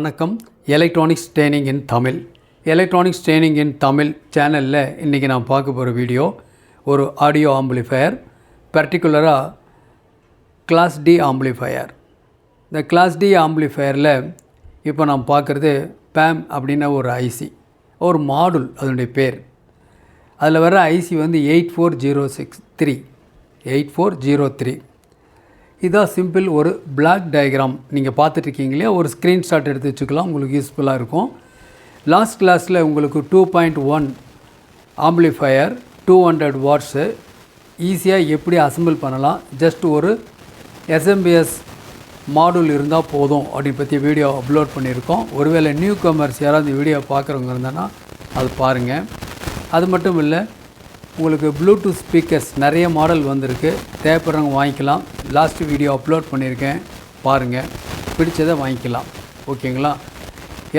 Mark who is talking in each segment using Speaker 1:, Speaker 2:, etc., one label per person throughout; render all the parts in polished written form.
Speaker 1: வணக்கம். Electronics training இன் Tamil. Electronics training இன் தமிழ் சேனலில் இன்றைக்கி நான் பார்க்க போகிற வீடியோ ஒரு ஆடியோ ஆம்பிளிஃபையர், பர்டிகுலராக கிளாஸ் டி ஆம்பிளிஃபையர். இந்த கிளாஸ் டி ஆம்பிளிஃபையரில் இப்போ நான் பார்க்குறது பேம் அப்படின்ன ஒரு ஐசி, ஒரு மாடுல், அதனுடைய பேர். அதில் வர ஐசி வந்து 8403. இதான் சிம்பிள் ஒரு பிளாக் டயக்ராம் நீங்கள் பார்த்துட்ருக்கீங்க இல்லையா, ஒரு ஸ்க்ரீன்ஷாட் எடுத்து வச்சுக்கலாம், உங்களுக்கு யூஸ்ஃபுல்லாக இருக்கும். லாஸ்ட் கிளாஸில் உங்களுக்கு 2.1 ஆம்பிளிஃபையர் 200 வாட்ஸு ஈஸியாக எப்படி அசம்பிள் பண்ணலாம், ஜஸ்ட் ஒரு எஸ்எம்பிஎஸ் மாடுல் இருந்தால் போதும் அப்படின்னு பற்றி வீடியோ அப்லோட் பண்ணியிருக்கோம். ஒருவேளை நியூ கமர்ஸ் யாராவது இந்த வீடியோ பார்க்குறவங்க இருந்தாங்கன்னா அது பாருங்கள். அது மட்டும் இல்லை, உங்களுக்கு ப்ளூடூத் ஸ்பீக்கர்ஸ் நிறைய மாடல் வந்திருக்கு, தேவைப்படுறவங்க வாங்கிக்கலாம். லாஸ்ட் வீடியோ அப்லோட் பண்ணியிருக்கேன், பாருங்கள், பிடிச்சதை வாங்கிக்கலாம். ஓகேங்களா?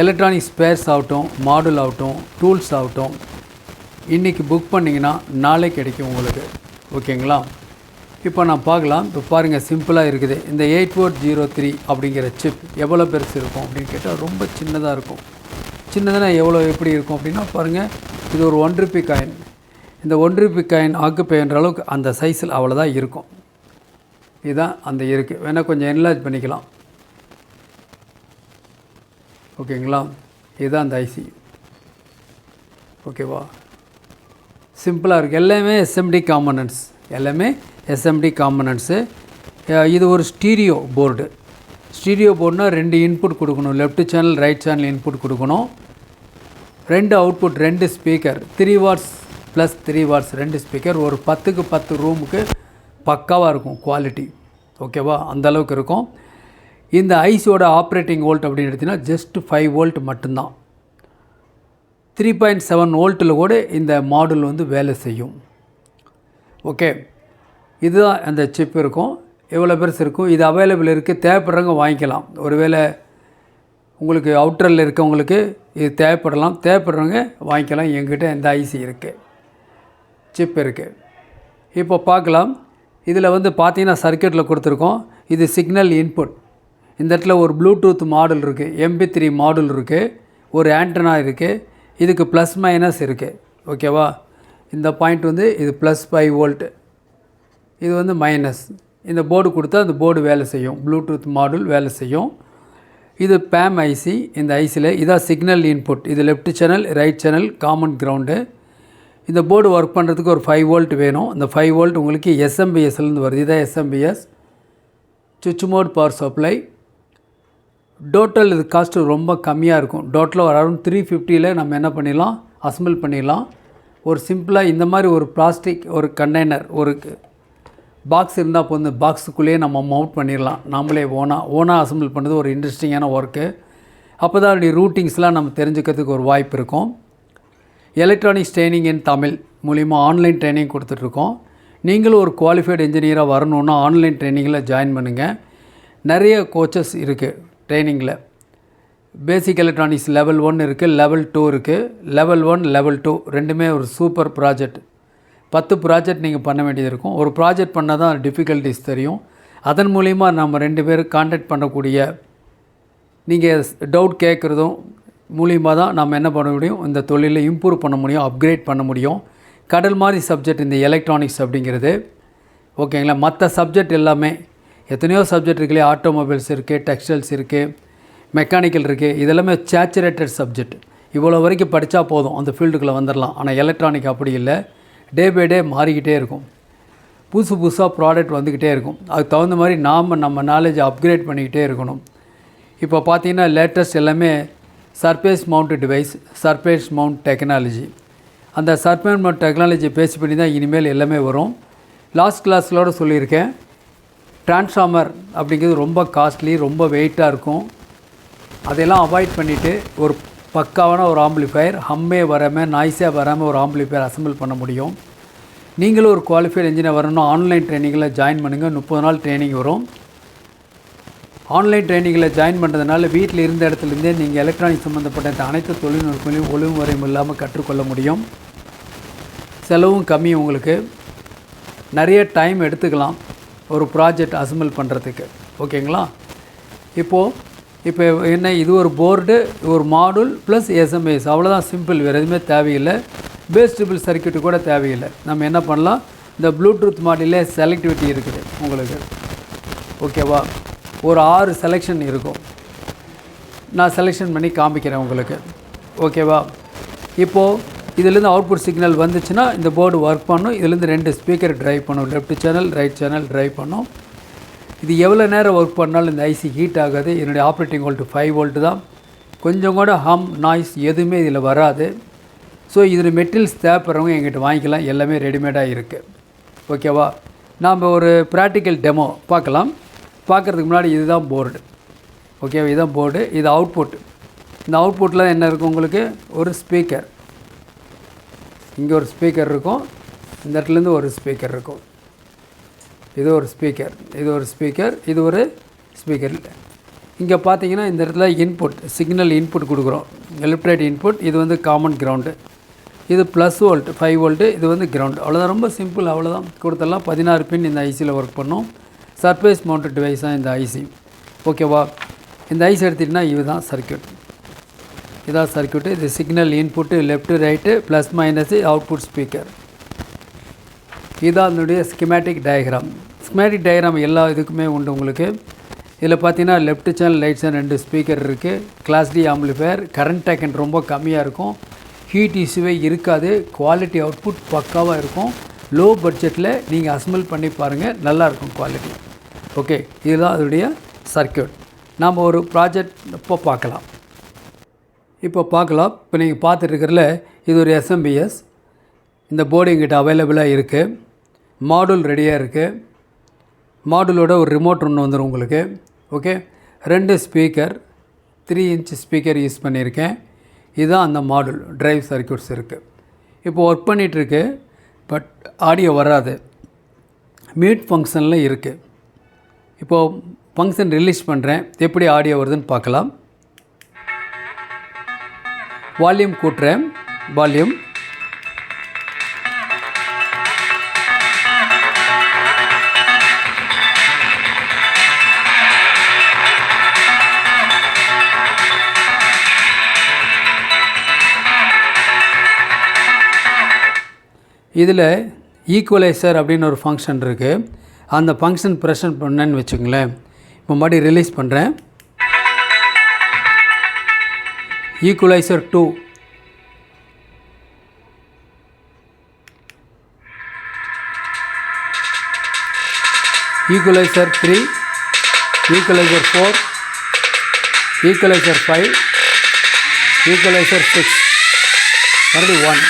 Speaker 1: எலக்ட்ரானிக் ஸ்பேர்ஸ் ஆகட்டும், மாடுல் ஆகட்டும், டூல்ஸ் ஆகட்டும், இன்றைக்கி புக் பண்ணிங்கன்னா நாளை கிடைக்கும் உங்களுக்கு. ஓகேங்களா? இப்போ நான் பார்க்கலாம். இப்போ பாருங்கள், சிம்பிளாக இருக்குது. இந்த 8403 அப்படிங்கிற சிப் எவ்வளோ பெருசு இருக்கும் அப்படின்னு கேட்டால் ரொம்ப சின்னதாக இருக்கும். சின்னதுன்னா எவ்வளோ எப்படி இருக்கும் அப்படின்னா பாருங்கள், இது ஒரு 1 ரூபி காயின். இந்த 1 ரூபி காயின் ஆக்குப்பை என்ற அளவுக்கு அந்த சைஸில் அவ்வளோதான் இருக்கும். இதுதான் அந்த இருக்குது. வேணால் கொஞ்சம் என்லார்ஜ் பண்ணிக்கலாம். ஓகேங்களா? இதுதான் அந்த ஐசி. ஓகேவா? சிம்பிளாக இருக்குது. எல்லாமே எஸ்எம்டி காம்பனன்ட்ஸு. இது ஒரு ஸ்டீரியோ போர்டு. ஸ்டீரியோ போர்டுனால் 2 இன்புட் கொடுக்கணும். Left channel, right channel input கொடுக்கணும். 2 output, 2 speaker, 3 watts plus 3 watts 2 speaker. ஒரு 10க்கு 10 ரூமுக்கு பக்காவாக இருக்கும் குவாலிட்டி. ஓகேவா? அந்தளவுக்கு இருக்கும். இந்த ஐசியோட ஆப்ரேட்டிங் வோல்ட் அப்படின்னு எடுத்திங்கன்னா ஜஸ்ட் 5 வோல்ட் மட்டும்தான். 3.7 வோல்ட்டில் கூட இந்த மாடுல் வந்து வேலை செய்யும். ஓகே, இதுதான் அந்த சிப் இருக்கும். எவ்வளோ பெருசு இருக்கும். இது அவைலபிள் இருக்குது, தேவைப்படுறவங்க வாங்கிக்கலாம். ஒருவேளை உங்களுக்கு அவுட்டரில் இருக்கவங்களுக்கு இது தேவைப்படுறவங்க வாங்கிக்கலாம். என்கிட்ட இந்த ஐசி இருக்குது, சிப் இருக்குது. இப்போ பார்க்கலாம். இதில் வந்து பார்த்தீங்கன்னா சர்க்கியூட்டில் கொடுத்துருக்கோம். இது சிக்னல் இன்புட். இந்த இடத்துல ஒரு ப்ளூடூத் மாடுல் இருக்குது, MP3 மாடுல் இருக்குது, ஒரு ஆண்டனா இருக்குது. இதுக்கு ப்ளஸ் மைனஸ் இருக்குது. ஓகேவா? இந்த பாயிண்ட் வந்து இது ப்ளஸ் 5 வோல்ட்டு, இது வந்து மைனஸ். இந்த போர்டு கொடுத்தா அந்த போர்டு வேலை செய்யும், ப்ளூடூத் மாடுல் வேலை செய்யும். இது பேம் ஐசி. இந்த ஐசியில் இதான் சிக்னல் இன்புட். இது left channel, right channel, common ground. இந்த போர்டு ஒர்க் பண்ணுறதுக்கு ஒரு 5 வோல்ட் வேணும். இந்த 5 வோல்ட் உங்களுக்கு எஸ்எம்பிஎஸ்லேருந்து வருது. இதான் எஸ்எம்பிஎஸ், சுவிட்ச் மோட் பவர் சப்ளை. டோட்டல் இது காஸ்ட்டு ரொம்ப கம்மியாக இருக்கும். டோட்டலாக ஒரு அரௌண்ட் 350ல் நம்ம என்ன பண்ணிடலாம், அசம்பிள் பண்ணிடலாம். ஒரு சிம்பிளாக இந்த மாதிரி ஒரு பிளாஸ்டிக் ஒரு கண்டெய்னர், ஒரு பாக்ஸ் இருந்தால் போது, இந்த பாக்ஸுக்குள்ளேயே நம்ம மவுண்ட் பண்ணிடலாம். நம்மளே ஓனாக அசம்பிள் பண்ணுறது ஒரு இன்ட்ரெஸ்டிங்கான ஒர்க்கு. அப்போ தான் அப்படி ரூட்டிங்ஸ்லாம் நம்ம தெரிஞ்சுக்கிறதுக்கு ஒரு வாய்ப்பு இருக்கும். எலக்ட்ரானிக்ஸ் ட்ரெயினிங் இன் தமிழ் மூலிமா ஆன்லைன் ட்ரைனிங் கொடுத்துட்ருக்கோம். நீங்களும் ஒரு குவாலிஃபைடு இன்ஜினியராக வரணுன்னா ஆன்லைன் ட்ரைனிங்கில் ஜாயின் பண்ணுங்கள். நிறைய கோச்சஸ் இருக்குது ட்ரைனிங்கில். பேசிக் எலக்ட்ரானிக்ஸ் லெவல் 1 இருக்குது, லெவல் 2 இருக்குது. லெவல் 1, லெவல் 2 ரெண்டுமே ஒரு சூப்பர் ப்ராஜெக்ட். 10 ப்ராஜெக்ட் நீங்கள் பண்ண வேண்டியது இருக்கும். ஒரு ப்ராஜெக்ட் பண்ணால் தான் டிஃபிகல்ட்டிஸ் தெரியும். அதன் மூலிமா நம்ம 2 பேர் கான்டாக்ட் பண்ணக்கூடிய, நீங்கள் டவுட் கேட்குறதும் மூலியமாக தான் நம்ம என்ன பண்ண முடியும், இந்த தொழிலை இம்ப்ரூவ் பண்ண முடியும், அப்கிரேட் பண்ண முடியும். கடல் மாதிரி சப்ஜெக்ட் இந்த எலக்ட்ரானிக்ஸ் அப்படிங்கிறது. ஓகேங்களா? மற்ற சப்ஜெக்ட் எல்லாமே எத்தனையோ சப்ஜெக்ட் இருக்குல்லையே, ஆட்டோமொபைல்ஸ் இருக்குது, டெக்ஸ்டைல்ஸ் இருக்குது, மெக்கானிக்கல் இருக்குது. இதெல்லாமே சேச்சுரேட்டட் சப்ஜெக்ட். இவ்வளோ வரைக்கும் படித்தா போதும், அந்த ஃபீல்டுக்குள்ளே வந்துடலாம். ஆனால் எலக்ட்ரானிக் அப்படி இல்லை. டே பை டே மாறிக்கிட்டே இருக்கும். புதுசாக ப்ராடக்ட் வந்துக்கிட்டே இருக்கும். அதுக்கு தகுந்த மாதிரி நம்ம நாலேஜை அப்கிரேட் பண்ணிக்கிட்டே இருக்கணும். இப்போ பார்த்தீங்கன்னா லேட்டஸ்ட் எல்லாமே surface mount device, surface mount technology. அந்த சர்ஃபேஸ் மவுண்ட் டெக்னாலஜி பேஸ் பண்ணி தான் இனிமேல் எல்லாமே வரும். லாஸ்ட் கிளாஸ்களோடு சொல்லியிருக்கேன், டிரான்ஸ்ஃபார்மர் அப்படிங்கிறது ரொம்ப காஸ்ட்லி, ரொம்ப வெயிட்டாக இருக்கும். அதையெல்லாம் அவாய்ட் பண்ணிவிட்டு ஒரு பக்காவான ஒரு ஆம்பிளிஃபையர், ஹம்மே வராமல், நாய்ஸே வராமல் ஒரு ஆம்பிளிஃபையர் அசம்பிள் பண்ண முடியும். நீங்களும் ஒரு குவாலிஃபைடு இன்ஜினியர் வரணும், ஆன்லைன் ட்ரைனிங்கில் ஜாயின் பண்ணுங்கள். 30 நாள் ட்ரைனிங் வரும். ஆன்லைன் ட்ரைனிங்கில் ஜாயின் பண்ணுறதுனால வீட்டில் இருந்த இடத்துலேருந்தே நீங்கள் எலக்ட்ரானிக் சம்மந்தப்பட்ட அனைத்து தொழில்நுட்பங்களையும் ஒழுங்குமுறையும் இல்லாமல் கற்றுக்கொள்ள முடியும். செலவும் கம்மி. உங்களுக்கு நிறைய டைம் எடுத்துக்கலாம் ஒரு ப்ராஜெக்ட் அசம்பிள் பண்ணுறதுக்கு. ஓகேங்களா? இப்போது இப்போ என்ன, இது ஒரு போர்டு, ஒரு மாடுல் ப்ளஸ் எஸ்எம்எஸ், அவ்வளோதான், சிம்பிள். வேறு எதுவுமே தேவையில்லை. பேஸ்டபிள் சர்க்கியூட்டு கூட தேவையில்லை. நம்ம என்ன பண்ணலாம், இந்த ப்ளூடூத் மாடலே செலக்டிவிட்டி இருக்குது உங்களுக்கு. ஓகேவா, ஒரு 6 செலெக்ஷன் இருக்கும். நான் செலெக்ஷன் பண்ணி காமிக்கிறேன் உங்களுக்கு. ஓகேவா, இப்போது இதிலேருந்து அவுட்புட் சிக்னல் வந்துச்சுன்னா இந்த போர்டு ஒர்க் பண்ணும். இதுலேருந்து 2 ஸ்பீக்கர் ட்ரைவ் பண்ணும், left channel right channel drive பண்ணும். இது எவ்வளோ நேரம் ஒர்க் பண்ணாலும் இந்த ஐசி ஹீட் ஆகாது. என்னுடைய ஆப்ரேட்டிங் வோல்ட்டு 5 வோல்ட்டு தான். கொஞ்சம் கூட ஹம் நாய்ஸ் எதுவுமே இதில் வராது. ஸோ இதில் மெட்டீரியல்ஸ் தேவைப்படுறவங்க எங்கிட்ட வாங்கிக்கலாம், எல்லாமே ரெடிமேடாக இருக்குது. ஓகேவா, நாம் ஒரு ப்ராக்டிக்கல் டெமோ பார்க்கலாம். பார்க்குறதுக்கு முன்னாடி இதுதான் போர்டு. ஓகேவா, இதுதான் போர்டு, இது அவுட்புட். இந்த அவுட்புட்டில் என்ன இருக்கும், உங்களுக்கு ஒரு ஸ்பீக்கர், இங்கே ஒரு ஸ்பீக்கர் இருக்கும், இந்த இடத்துலேருந்து ஒரு ஸ்பீக்கர் இருக்கும். இது ஒரு ஸ்பீக்கர், இது ஒரு ஸ்பீக்கர், இது ஒரு ஸ்பீக்கர். இங்கே பார்த்தீங்கன்னா இந்த இடத்துல இன்புட் சிக்னல் இன்புட் கொடுக்குறோம், லெஃப்ட் ரைட் இன்புட். இது வந்து காமன் கிரவுண்டு, இது ப்ளஸ் வோல்ட் 5 வோல்ட்டு, இது வந்து கிரவுண்டு. அவ்வளோதான், ரொம்ப சிம்பிள். அவ்வளோதான், கொடுத்தெல்லாம் 16 பின் இந்த ஐசியில் ஒர்க் பண்ணும். சர்ஃபேஸ் மவுண்டட் டிவைஸ் தான் இந்த ஐசி. ஓகேவா, இந்த ஐசி எடுத்துகிட்டிங்கன்னா இதுதான் சர்க்கியூட். இதான் சர்க்கியூட்டு. இது signal input left right plus minus output speaker. இதுதான் அதனுடைய ஸ்கிமேட்டிக் டயக்ராம். ஸ்கிமேட்டிக் டயக்ராம் எல்லா இதுக்குமே உண்டு உங்களுக்கு. இதில் பார்த்தீங்கன்னா left channel right channel 2 speaker இருக்குது. Class D amplifier. Current taken ரொம்ப கம்மியாக இருக்கும், ஹீட் இஷ்யூவே இருக்காது, குவாலிட்டி அவுட்புட் பக்காவாக இருக்கும். லோ பட்ஜெட்டில் நீங்கள் அசம்பிள் பண்ணி பாருங்கள், நல்லாயிருக்கும் குவாலிட்டி. ஓகே, இதுதான் அதனுடைய சர்க்கியூட். நாம் ஒரு ப்ராஜெக்ட் இப்போ பார்க்கலாம். இப்போ நீங்கள் பார்த்துட்டுருக்கிறதுல இது ஒரு எஸ்எம்பிஎஸ். இந்த போர்டு எங்கிட்ட அவைலபிளாக இருக்குது. மாடுல் ரெடியாக இருக்குது. மாடுலோட ஒரு ரிமோட் ஒன்று வந்துடும் உங்களுக்கு. Okay, 2 speaker, 3 inch speaker use பண்ணியிருக்கேன். இதுதான் அந்த மாடுல். ட்ரைவ் சர்க்கியூட்ஸ் இருக்குது. இப்போ ஒர்க் பண்ணிகிட்ருக்கு, பட் ஆடியோ வராது. மியூட் ஃபங்க்ஷனில் இருக்குது. இப்போது ஃபங்க்ஷன் ரிலீஸ் பண்ணுறேன், எப்படி ஆடியோ வருதுன்னு பார்க்கலாம். வால்யூம் கூட்டுறேன், வால்யூம். இதில் ஈக்குவலைசர் அப்படின்னு ஒரு ஃபங்க்ஷன் இருக்குது. அந்த ஃபங்க்ஷன் ப்ரெசென்ட் பண்ணேன்னு வச்சுங்களேன். இப்போ மறுபடியும் ரிலீஸ் பண்ணுறேன். Equaliser 2, equaliser 3, equaliser 4, equaliser 5, equaliser 6, மறுபடியும் 1.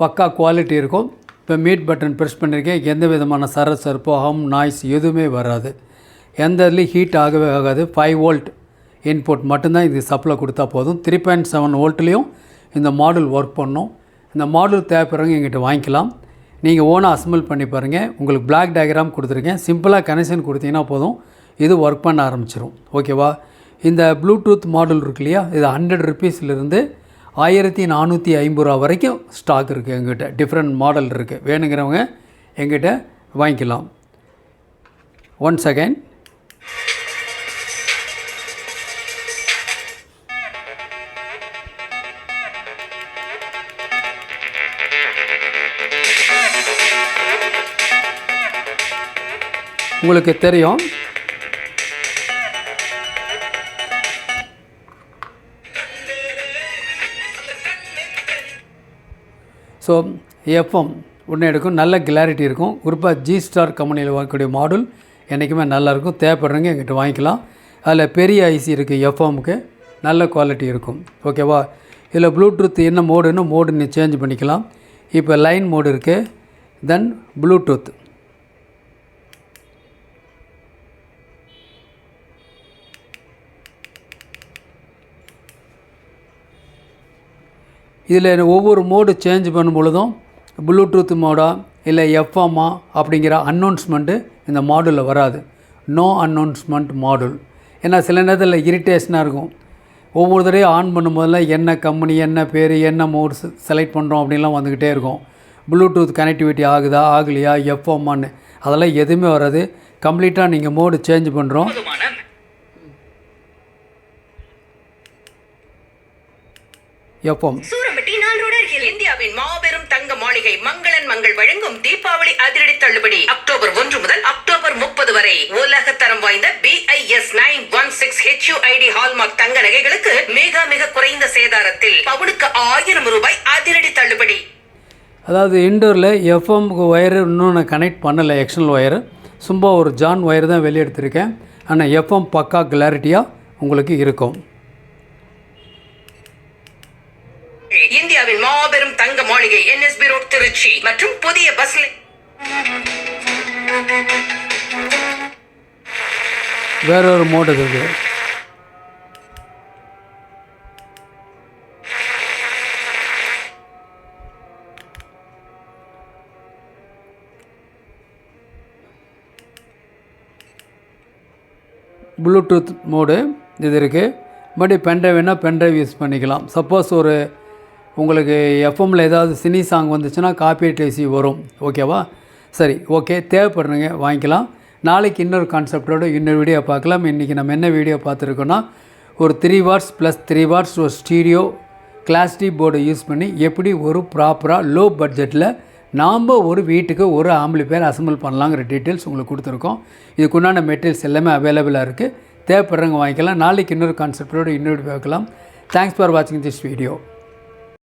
Speaker 1: பக்கா குவாலிட்டி இருக்கும். இப்போ மீட் பட்டன் ப்ரெஸ் பண்ணியிருக்கேன், எந்த விதமான சரசரப்போ ஹம் நாய்ஸ் எதுவுமே வராது. எந்த இதுலேயும் ஹீட் ஆகவே ஆகாது. 5 வோல்ட் இன்புட் மட்டும்தான் இது சப்ளை கொடுத்தா போதும். 3.7 வோல்ட்லேயும் இந்த மாடல் ஒர்க் பண்ணும். இந்த மாடல் தேவைப்படுறவங்க எங்கிட்ட வாங்கிக்கலாம். நீங்கள் ஓனாக அசம்பிள் பண்ணி பாருங்கள். உங்களுக்கு பிளாக் டயக்ராம் கொடுத்துருக்கேன், சிம்பிளாக கனெக்ஷன் கொடுத்தீங்கன்னா போதும், இது ஒர்க் பண்ண ஆரம்பிச்சிடும். ஓகேவா, இந்த ப்ளூடூத் மாடல் இருக்கு இல்லையா, இது 100 ருபீஸ்லேருந்து 1450 ரூபா வரைக்கும் ஸ்டாக் இருக்குது எங்கிட்ட. டிஃப்ரெண்ட் மாடல் இருக்குது. வேணுங்கிறவங்க எங்கிட்ட வாங்கிக்கலாம். 1 செகண்ட். உங்களுக்கு தெரியும், ஸோ எஃப்எம் ஒன்று எடுக்கும், நல்ல கிளாரிட்டி இருக்கும். குறிப்பாக ஜி ஸ்டார் கம்பெனியில் வாங்கக்கூடிய மாடல் என்றைக்குமே நல்லாயிருக்கும். தேவைப்படுறவங்க எங்கிட்ட வாங்கிக்கலாம். அதில் பெரிய ஐசி இருக்குது, எஃப்எம்முக்கு நல்ல குவாலிட்டி இருக்கும். ஓகேவா, இதில் ப்ளூடூத் என்ன மோடு நீ சேஞ்ச் பண்ணிக்கலாம். இப்போ லைன் மோடு இருக்குது, தென் ப்ளூடூத். இதில் ஒவ்வொரு மோடு சேஞ்ச் பண்ணும் பொழுதும் ப்ளூடூத் மோடா இல்லை எஃப்எம்மா அப்படிங்கிற அனௌன்ஸ்மெண்ட்டு இந்த மாடலில் வராது. No announcement model. ஏன்னா சில நேரத்தில் இரிட்டேஷனாக இருக்கும். ஒவ்வொரு தடவையும் ஆன் பண்ணும்போதெல்லாம் என்ன கம்பெனி, என்ன பேர், என்ன மோட்ஸ் செலக்ட் பண்ணுறோம் அப்படின்லாம் வந்துக்கிட்டே இருக்கும். ப்ளூடூத் கனெக்டிவிட்டி ஆகுதா ஆகலையா, எஃப்எம்மான்னு அதெல்லாம் எதுவுமே வராது. கம்ப்ளீட்டாக நீங்கள் மோடு சேஞ்ச் பண்ணுறோம். எஃப்எம்
Speaker 2: இந்தியாவின் மாபெரும் தங்க மாளிகை மங்களன் மங்கள் வழங்கும் தீபாவளி அதிரடி தள்ளுபடி அக்டோபர் 1 முதல் அக்டோபர் 30 வரை உலக தரம் வாய்ந்த BIS 916 HUID ஹால்மார்க் தங்க நகைகளுக்கு மிக மிக குறைந்த சேதாரத்தில் பவுனுக்கு 1000 ரூபாய் அதிரடி தள்ளுபடி.
Speaker 1: அதாவது இன்டோரில் எஃப்எம்க்கு ஒயரு இன்னும் நான் கனெக்ட் பண்ணலை. எக்ஸ்டர்னல் ஒயரு சும்மா ஒரு ஜான் ஒயர் தான் வெளியே எடுத்திருக்கேன். ஆனால் எஃப்எம் பக்கா கிளாரிட்டியாக உங்களுக்கு இருக்கும்.
Speaker 2: இந்தியாவின் மாபெரும் தங்க மாளிகை NSB ரோட் திருச்சி மற்றும் புதிய பஸ்
Speaker 1: வேறொரு மோடு இருக்குது. ப்ளூடூத் மோடு இது இருக்குது. மறுபடியும் பென்ட்ரைவ்னா பென்ட்ரைவ் யூஸ் பண்ணிக்கலாம். சப்போஸ் ஒரு உங்களுக்கு எஃப்எம்மில் ஏதாவது சினி சாங் வந்துச்சுன்னா காப்பிரைட் இஷ்யூ வரும். ஓகேவா? சரி, ஓகே. தேவைப்படுறீங்க வாங்கிக்கலாம். நாளைக்கு இன்னொரு கான்செப்டோடு இன்னொரு வீடியோ பார்க்கலாம். இன்றைக்கி நம்ம என்ன வீடியோ பார்த்துருக்கோன்னா ஒரு 3 வாட்ஸ் ப்ளஸ் 3 வாட்ஸ் ஒரு ஸ்டீரியோ கிளாஸ் டி போர்டை யூஸ் பண்ணி எப்படி ஒரு ப்ராப்பராக லோ பட்ஜெட்டில் நாம் ஒரு வீட்டுக்கு ஒரு ஆம்பிளிஃபையர் அசம்பிள் பண்ணலாங்கிற டீட்டெயில்ஸ் உங்களுக்கு கொடுத்துருக்கோம். இதுக்குண்டான மெட்டீரியல்ஸ் எல்லாமே அவைலபிளாக இருக்குது. தேவைப்படுறவங்க வாங்கிக்கலாம். நாளைக்கு இன்னொரு கான்செப்டோடு இன்னொரு பார்க்கலாம். தேங்க்ஸ் ஃபார் வாட்சிங் திஸ் வீடியோ.